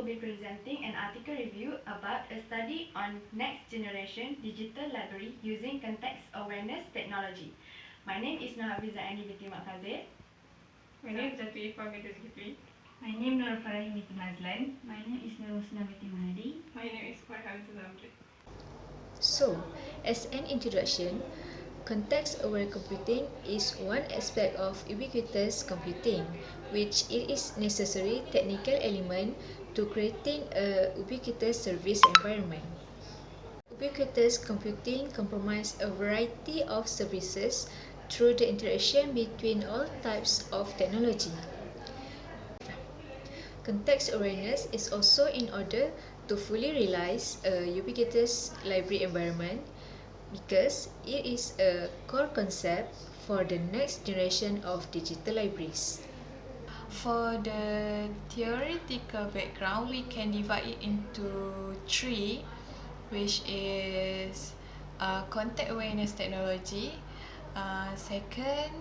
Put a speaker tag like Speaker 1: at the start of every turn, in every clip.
Speaker 1: be presenting an article review about a study on next generation digital library using context awareness technology. My name is Nohafiza Ani binti Mak Fazil.
Speaker 2: My name is Jatuh Ifah binti Zulkifli.
Speaker 3: My name is Nur Farahim binti Mazlan.
Speaker 4: My name is Nur Husna binti Mahdi.
Speaker 2: My name is Farha binti Zamri.
Speaker 5: So, as an introduction, context-aware computing is one aspect of ubiquitous computing, which it is necessary technical element to creating a ubiquitous service environment. Ubiquitous computing comprises a variety of services through the interaction between all types of technology. Context awareness is also in order to fully realize a ubiquitous library environment because it is a core concept for the next generation of digital libraries.
Speaker 6: For the theoretical background, we can divide it into three, which is context awareness technology, second,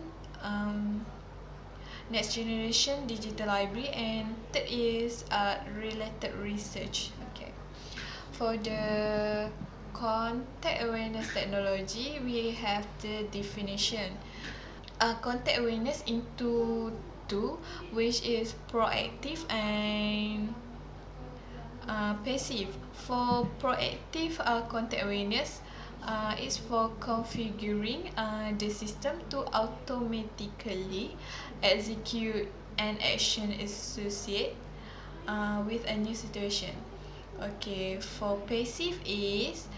Speaker 6: next generation digital library, and third is related research. Okay. For the context awareness technology, we have the definition. Context awareness into two, which is proactive and passive. For proactive context awareness, is for configuring the system to automatically execute an action associated with a new situation. Okay, for passive is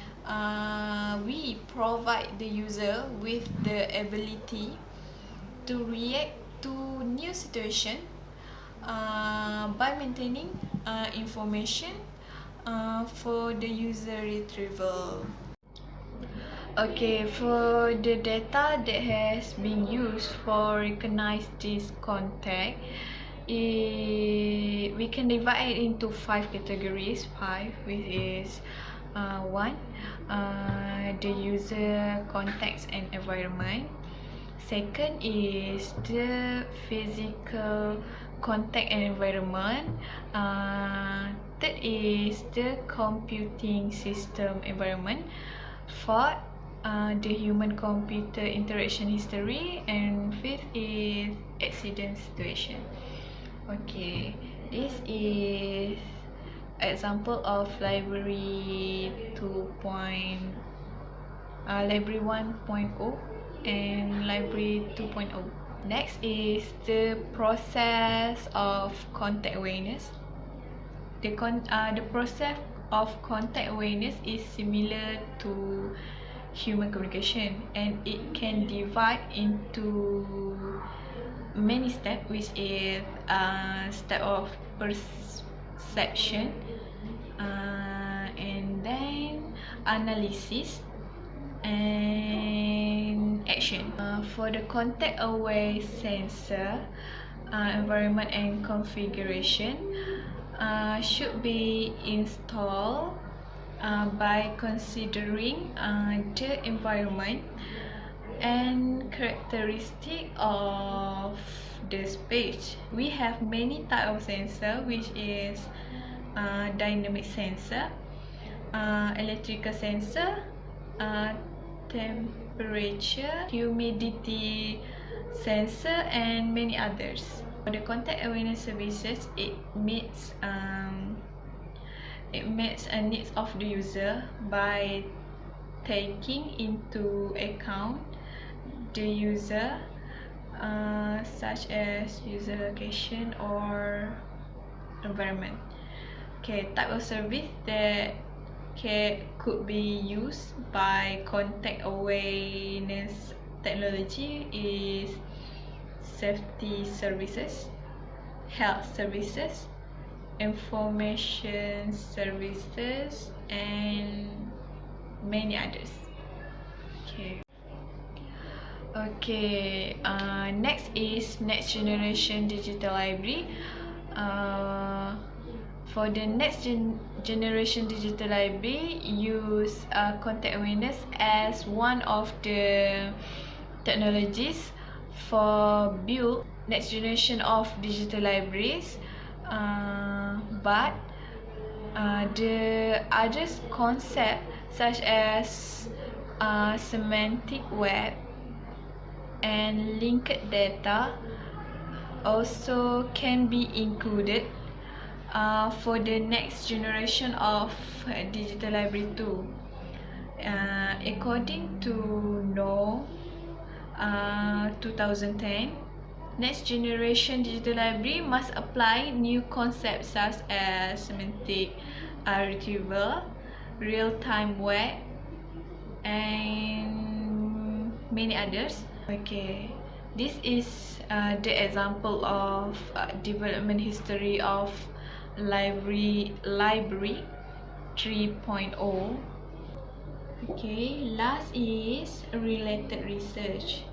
Speaker 6: we provide the user with the ability to react to new situation by maintaining information for the user retrieval. Okay, for the data that has been used for recognize this context, we can divide it into 5 categories. Which is one, the user context and environment. Second is the physical context and environment. Third is the computing system environment. Fourth, the human-computer interaction history, and fifth is accident situation. Okay, this is example of library 1.0 and library 2.0. Next is the process of context awareness. The process of context awareness is similar to human communication, and it can divide into many steps, which is step of perception, and then analysis and action. For the context aware sensor, environment and configuration should be installed by considering the environment and characteristic of the space. We have many types of sensor, which is dynamic sensor, electrical sensor, temperature, humidity sensor, and many others. For the context awareness services, it meets a needs of the user by taking into account the user, such as user location or environment. Okay, type of service that could be used by context awareness technology is safety services, health services, information services, and many others. Okay, next is next generation digital library. For the next generation digital library, use context awareness as one of the technologies for build next generation of digital libraries, but The other concept such as semantic web and linked data also can be included for the next generation of digital library too. According to NO 2010, next generation digital library must apply new concepts such as semantic retrieval, real-time web, and many others. Okay, this is the example of development history of library 3.0. Okay, last is related research.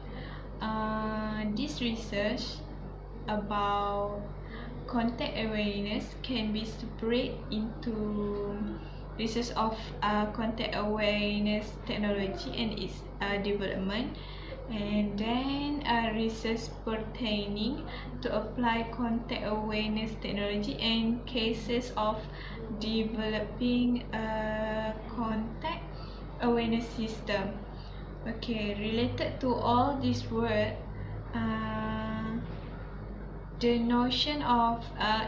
Speaker 6: This research about context awareness can be separated into research of context awareness technology and its development, and then research pertaining to apply context awareness technology and cases of developing a context awareness system. Okay, related to all this work, the notion of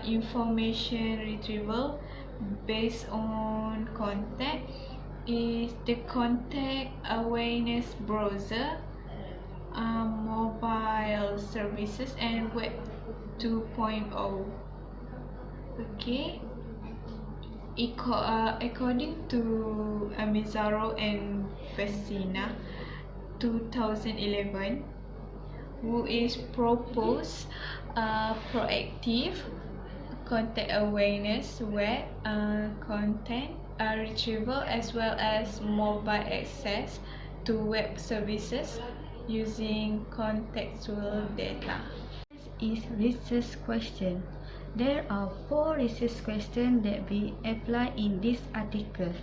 Speaker 6: information retrieval based on context is the context awareness browser, mobile services, and web 2.0. Okay, according to Mizaro and Vecina 2011, who is proposed proactive context awareness web content retrieval as well as mobile access to web services using contextual data.
Speaker 4: Is research question. There are 4 research questions that we apply in this article.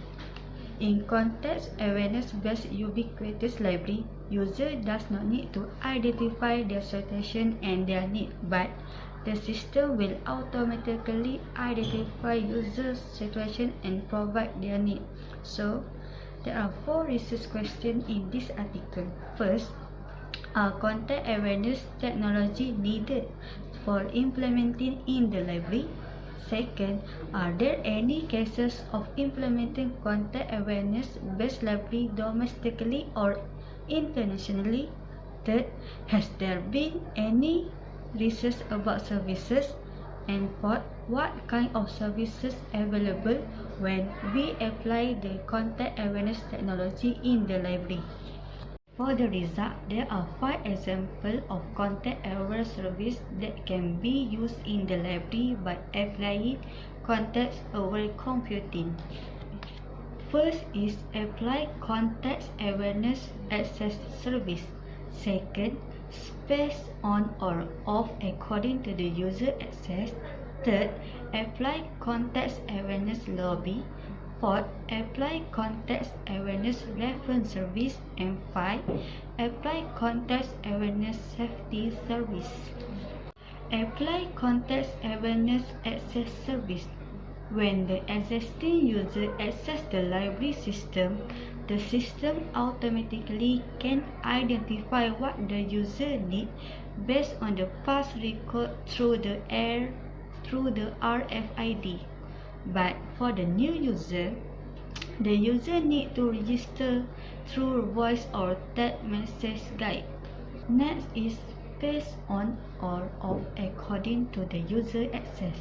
Speaker 4: In context awareness-based ubiquitous library, user does not need to identify their situation and their need, but the system will automatically identify user's situation and provide their need. So, there are 4 research questions in this article. First, are context awareness technology needed for implementing in the library? Second, are there any cases of implementing context awareness-based library domestically or internationally? Third, has there been any research about services? And fourth, what kind of services available when we apply the context awareness technology in the library? For the result, there are 5 examples of context-aware service that can be used in the library by applying context-aware computing. First is apply context awareness access service. Second, space on or off according to the user access. Third, apply context awareness lobby. Fourth, apply context awareness reference service. And 5, apply context awareness safety service. Apply context awareness access service. When the existing user access the library system, the system automatically can identify what the user needs based on the past record through the RFID. But for the new user, the user needs to register through voice or text message guide. Next is space on or off according to the user access.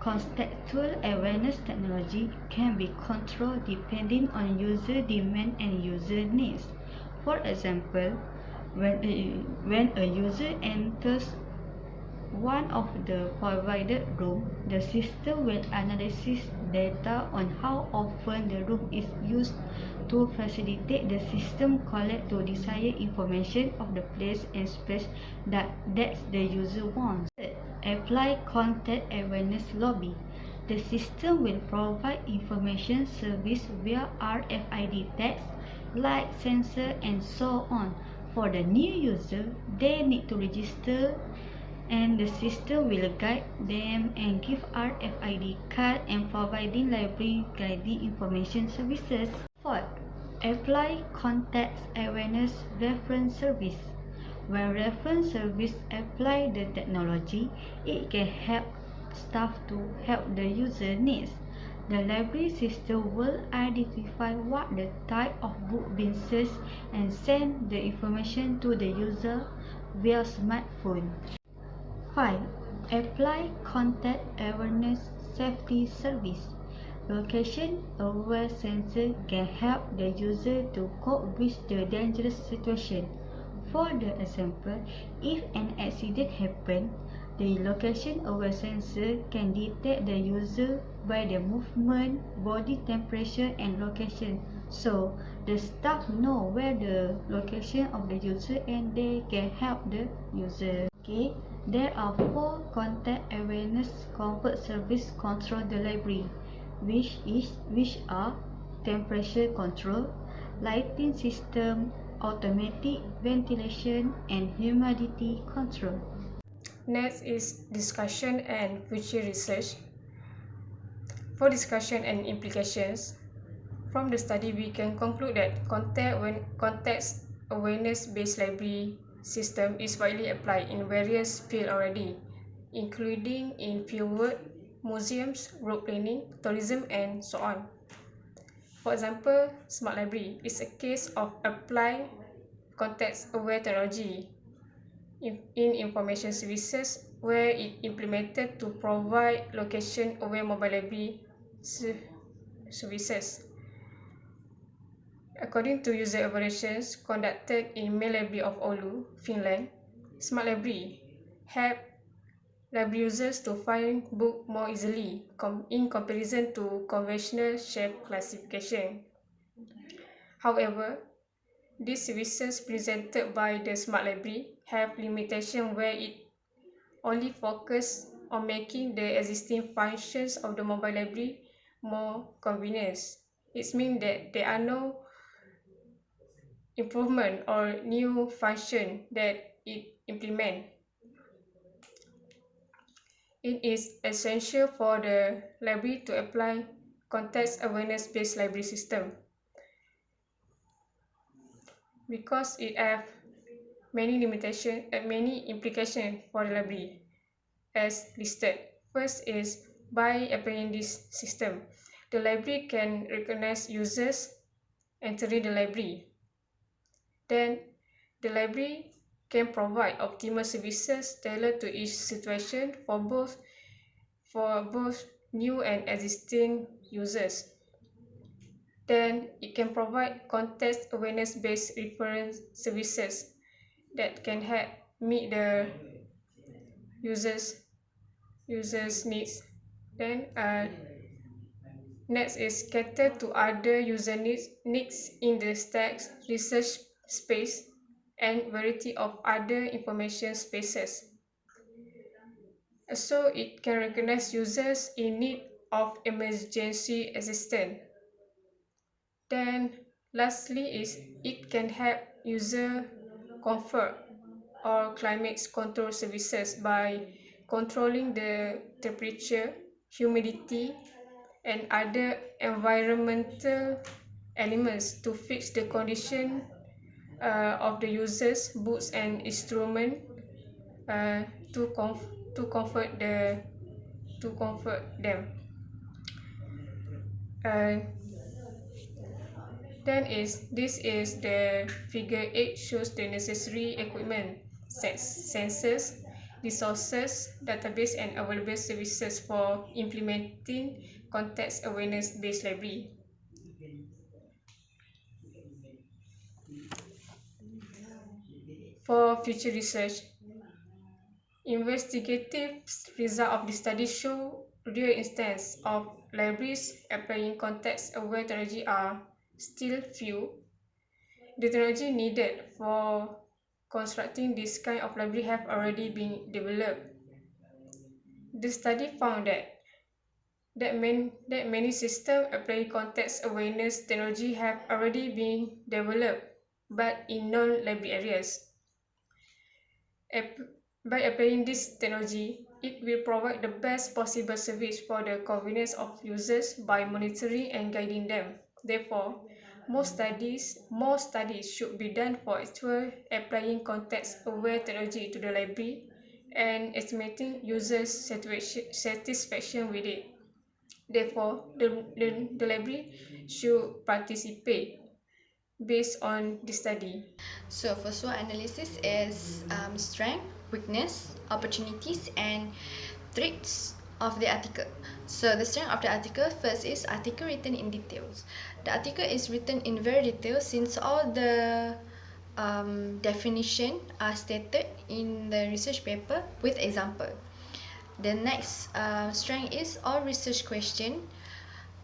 Speaker 4: Contextual awareness technology can be controlled depending on user demand and user needs. For example, when a user enters one of the provided room, the system will analyze data on how often the room is used to facilitate the system collect to desired information of the place and space that the user wants. Apply context awareness lobby. The system will provide information service via RFID tags, light sensor, and so on. For the new user, they need to register and the system will guide them and give RFID card and providing library guiding information services. Fourth, apply context awareness reference service. When reference service apply the technology, it can help staff to help the user needs. The library system will identify what the type of book being searched and send the information to the user via smartphone. 5. Apply contact awareness safety service. Location-aware sensor can help the user to cope with the dangerous situation. For the example, if an accident happens, the location-aware sensor can detect the user by the movement, body temperature and location. So, the staff know where the location of the user and they can help the user. Okay, there are 4 contact awareness comfort service control the library, which are temperature control, lighting system, automatic ventilation and humidity control.
Speaker 2: Next is discussion and future research. For discussion and implications, from the study we can conclude that context awareness-based library system is widely applied in various fields already, including in fieldwork, museums, road planning, tourism, and so on. For example, Smart Library is a case of applying context-aware technology in information services where it implemented to provide location-aware mobile library services. According to user evaluations conducted in Main Library of Oulu, Finland, Smart Library helped library users to find books more easily in comparison to conventional shelf classification. However, these services presented by the Smart Library have limitations where it only focuses on making the existing functions of the mobile library more convenient. It means that there are no improvement or new function that it implements. It is essential for the library to apply context awareness-based library system because it has many limitations and many implications for the library as listed. First is by applying this system, the library can recognize users entering the library. Then the library can provide optimal services tailored to each situation for both new and existing users. Then it can provide context awareness-based reference services that can help meet the users' needs. Then next is cater to other user needs in the text research space and variety of other information spaces. So it can recognize users in need of emergency assistance. Then lastly is it can help user comfort or climate control services by controlling the temperature, humidity, and other environmental elements to fix the condition of the users, books and instruments to comfort them. This is the figure 8 shows the necessary equipment, sensors, resources, database and available services for implementing context awareness-based library. For future research, investigative results of the study show real instances of libraries applying context-aware technology are still few. The technology needed for constructing this kind of library have already been developed. The study found that many systems applying context awareness technology have already been developed, but in non-library areas. By applying this technology, it will provide the best possible service for the convenience of users by monitoring and guiding them. Therefore, more studies should be done for actual applying context-aware technology to the library and estimating users' satisfaction with it. Therefore, the library should participate based on the study.
Speaker 1: So for SWOT analysis is strength, weakness, opportunities, and threats of the article. So the strength of the article first is article written in details. The article is written in very detail since all the definition are stated in the research paper with example. The next strength is all research questions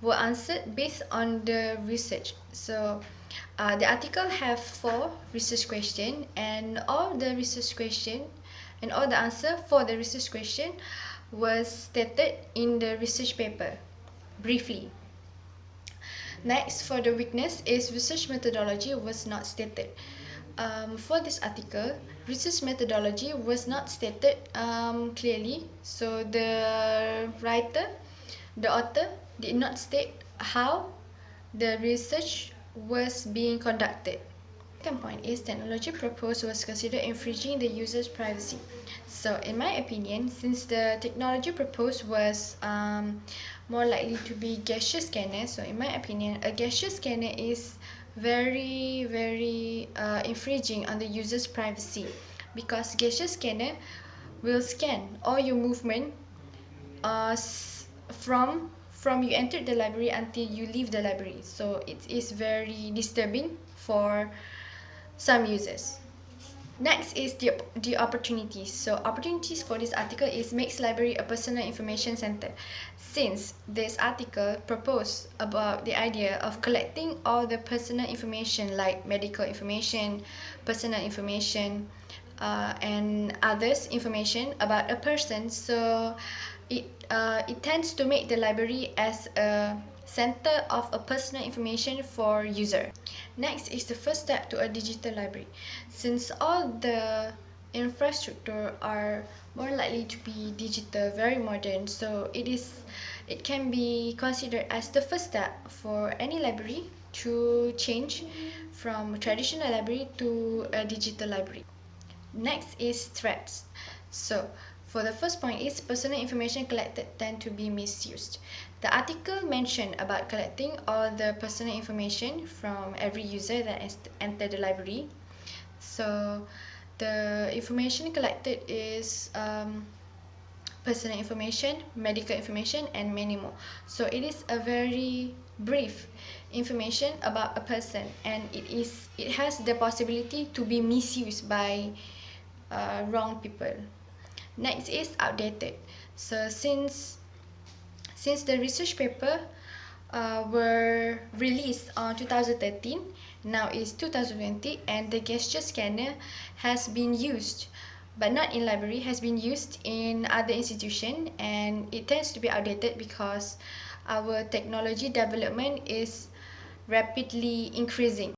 Speaker 1: were answered based on the research. So the article have 4 research questions, and all the research question and all the answer for the research question was stated in the research paper briefly. Next, for the weakness is research methodology was not stated. For this article, research methodology was not stated clearly, so the author did not state how the research was being conducted. Second point is technology proposed was considered infringing the user's privacy. So in my opinion, since the technology proposed was more likely to be gesture scanner, so in my opinion, a gesture scanner is very infringing on the user's privacy, because gesture scanner will scan all your movement from you entered the library until you leave the library. So it is very disturbing for some users. Next is the opportunities. So opportunities for this article is makes library a personal information center. Since this article proposed about the idea of collecting all the personal information like medical information, personal information, and others information about a person, so it tends to make the library as a center of a personal information for user. Next is the first step to a digital library. Since all the infrastructure are more likely to be digital, very modern, so it can be considered as the first step for any library to change from a traditional library to a digital library. Next is threats. So for the first point is personal information collected tend to be misused. The article mentioned about collecting all the personal information from every user that has entered the library. So the information collected is personal information, medical information, and many more. So it is a very brief information about a person, and it has the possibility to be misused by wrong people. Next is outdated. So since the research paper were released on 2013, now is 2020, and the gesture scanner has been used, but not in library, has been used in other institution, and it tends to be outdated because our technology development is rapidly increasing.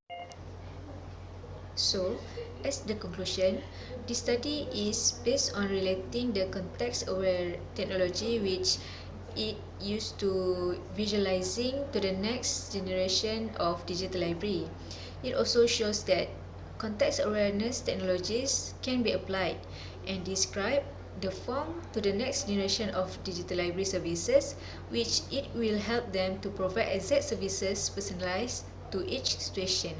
Speaker 5: So, as the conclusion, this study is based on relating the context-aware technology which it used to visualizing to the next generation of digital library. It also shows that context awareness technologies can be applied and describe the form to the next generation of digital library services, which it will help them to provide exact services personalized to each situation.